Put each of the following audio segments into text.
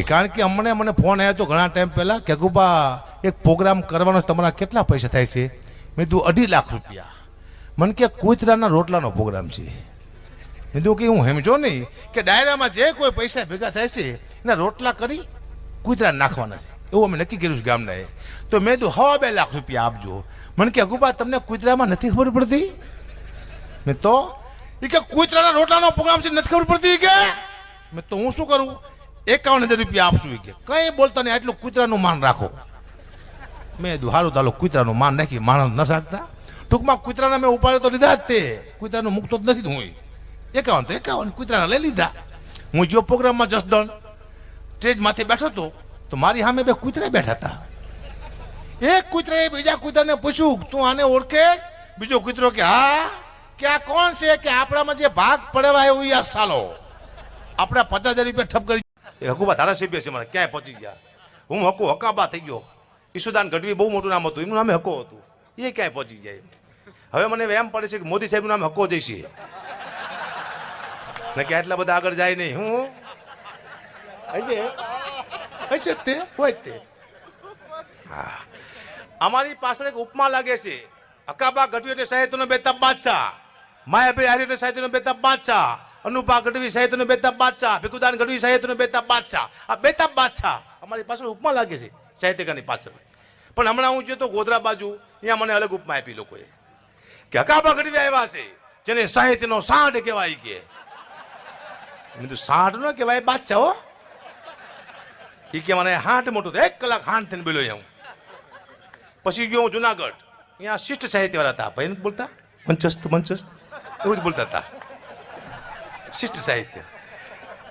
કારણ કે મને ફોન આવ્યો હતો ઘણા ટાઈમ પહેલા કે ગુબા એક પ્રોગ્રામ કરવાનો તમારા કેટલા પૈસા થાય છે? મેં કીધું 2.5 લાખ રૂપિયા. મને કે કૂતરાના રોટલાનો પ્રોગ્રામ છે. મેં કીધું કે હું સમજો નહીં કે ડાયરામાં જે કોઈ પૈસા ભેગા થાય છે એના રોટલા કરી કૂતરા નાખવાના છે, એવું અમે નક્કી કર્યું છે ગામના. તો મેં કીધું 2.5 લાખ રૂપિયા આપજો. મને કે ગુબા તમને કૂતરામાં નથી ખબર પડતી? મેં તો એ કે કૂતરાના રોટલાનો પ્રોગ્રામ છે નથી ખબર પડતી કે? મેં તો હું શું કરું? 51,000 રૂપિયા આપશું કે કઈ બોલતા નહીં, આટલું કૂતરાનું માન રાખો. મેં હારું તાલો કૂતરાનું માન નાખી માણસ ન રાખતા. ટૂંકમાં કૂતરાના મેં ઉપાડ્યો તો લીધા જ તે, કૂતરાનું મૂકતો જ નથી હું. 51 કૂતરાના લઈ લીધા. હું જો પ્રોગ્રામમાં જસદણ સ્ટેજ માથે બેઠો હતો તો મારી સામે 2 કૂતરા બેઠા હતા. એક કૂતરાએ બીજા કૂતરાને પૂછ્યું તું આને ઓળખેશ? બીજો કૂતરો કે હા. કે આ કોણ છે? કે આપણામાં જે ભાગ પડેવા એવું આ સાલો આપણા 50,000 રૂપિયા ઠપ કરી. હકુબા ધારાસભ્ય છે, મારે ક્યાંય પહોંચી ગયા. હું હકાબા થઈ ગયો. ઈશુદાન ગઢવી બહુ મોટું નામ હતું, એનું નામ હકો હતું, એ ક્યાંય પહોંચી જાય. હવે મને એમ પડે છે કે મોદી સાહેબનું નામ હકો જઈશે ને કે આટલા બધા આગળ જાય નહીં. હું હશે તે હોય તે. હા, અમારી પાછળ એક ઉપમા લાગે છે. હકાબા ગઢવી એટલે સાહિત્યનો બેતાબ બાદશાહ, માયાભાઈ હારી એટલે સાહિત્યનો બેતાબ બાદશાહ, અનુપા ગઢવી સાહિત્યનો બેતાબ બાદશાહ, ભીખુદાન ગઢવી સાહિત્યનો બેતાબ બાદશાહ. આ બેતાબ બાદશાહ અમારી પાછળ ઉપમા લાગે છે સાહિત્યકારની પાછળ. પણ હમણાં હું જોયો તો ગોધરા બાજુ અહીંયા મને અલગ ઉપમા આપી લોકોએ કે હકાબા ગઢવી આવ્યા છે જેને સાહિત્યનો સાંઢ કહેવાય. કે મેં કીધું સાંઢ ન કહેવાય, બાદશાહ હો. એ કે મને હાંઠ મોટું 1 કલાક હાંઠ થઈને બોલ્યો હું. પછી ગયો હું જુનાગઢ, અહીંયા શિષ્ટ સાહિત્ય વાળા હતા, ભાઈ બોલતા મંચસ્થ એવું જ બોલતા હતા. શિષ્ટ સાહિત્ય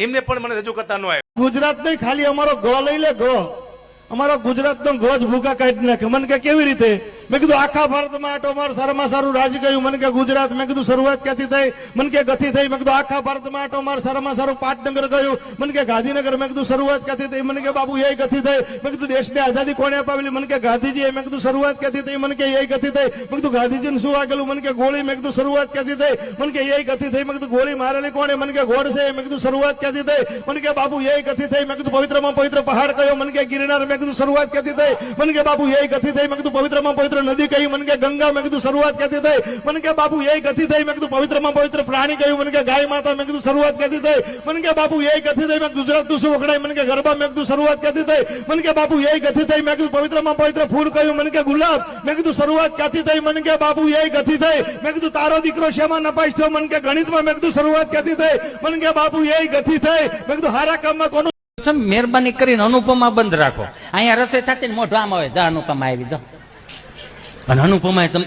એમને પણ મને રજૂ કરતા ન આવ્યું. ગુજરાત નહીં, ખાલી અમારો ગો લઈ લે. ગો અમારો ગુજરાતનો ગોજ ભૂકા કાઢી નાખે. મને કે કેવી રીતે? મેં કીધું આખા ભારતમાં આટો માર, સારામાં સારું રાજ્ય કયું? મને કે ગુજરાત. મેં કીધું શરૂઆત ક્યાંથી થઈ? મને કે ગથી થઈ. મેં કીધું આખા ભારતમાં આટો માર, સારામાં સારું પાટનગર કયું? મને કે ગાંધીનગર. મેં કીધું શરૂઆત ક્યાંથી થઈ? મને કે બાબુ એ ગથી થઈ. મેં કીધું દેશને આઝાદી કોણે અપાવેલી? મને કે ગાંધીજી. મેં કીધું શરૂઆત ક્યાંથી થઈ? મને કે એ ગથી થઈ. મેં કીધું ગાંધીજીને શું વાગેલું? મને કે ગોળી. મેં કીધું શરૂઆત ક્યાંથી થઈ? મને કે એ ગથી થઈ. મેં કીધું ગોળી મારેલી કોણે? મને કે ગોળ છે. મેં કીધું શરૂઆત ક્યાંથી થઈ? મને કે બાબુ એ ગથી થઈ. મેં કીધું પવિત્રમાં પવિત્ર પહાડ કયો? મને કે ગિરનાર. મેં કીધું શરૂઆત ક્યાંથી થઈ? મને કે બાબુ એ ગથી થઈ. મેં કીધું પવિત્રમાં પવિત્ર નદી કઈ? મને કે ગંગા. મેં કીધું શરૂઆત ક્યાંથી થઈ? મને કે બાબુ એ ગથી થઈ. મેં કીધું પવિત્રમાં પવિત્ર પ્રાણી કયું? મને કે ગાય માતા. મેં કીધું શરૂઆત ક્યાંથી થઈ? મને કે બાબુ એ ગથી થઈ. મેં ગુજરાતનું શું વખણાય? મને કે ગરબા. મેં કીધું શરૂઆત ક્યાંથી થઈ? મને કે બાબુ એ ગથી થઈ. મેં કીધું પવિત્રમાં પવિત્ર ફૂલ કયું? મને કે ગુલાબ. મેં કીધું શરૂઆત ક્યાંથી થઈ? મને કે બાબુ એ ગથી થઈ. મેં કીધું તારો દીકરો શેમાં નપાસ થયો? મને કે ગણિતમાં. મેં કીધું શરૂઆત ક્યાંથી થઈ? મને કે બાબુ એ ગથી થઈ. મેં કીધું હારા કામમાં કોનું? મહેરબાની કરીને અનુપમા બંધ રાખો. અહીંયા રસોઈ થતી ને મોઢું આમ આવે, જા અનુપમા આવી દો. અને અનુપમા તું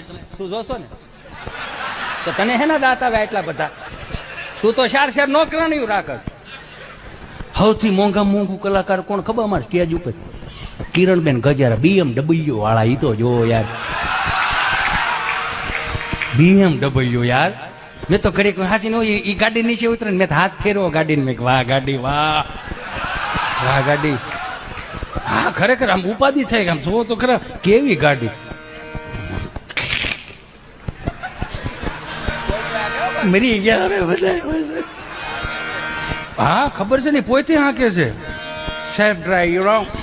જોશો ને તો તને હેના દાંત આવે એટલા બધા? તું તો શાર નોકરાની રાખ. સૌથી મોંઘું કલાકાર કોણ ખબર? અમારે સ્ટેજ ઉપર કિરણબેન ગજારા, BMW વાળા. ઈ તો જો યાર, BMW યાર. મેં તો ઘડીક હાથી નો ઈ ગાડી નીચે ઉતરે, મેં હાથ ફેરવો ગાડીને. મેં વાહ ગાડી, વાહ વાહ ગાડી. હા ખરેખર આમ ઉપાધિ થાય. આમ જોવો તો ખરા કેવી ગાડી. મરી ગયા હવે બધા. હા ખબર છે ને, પોતે હાંકે છે. Self drive.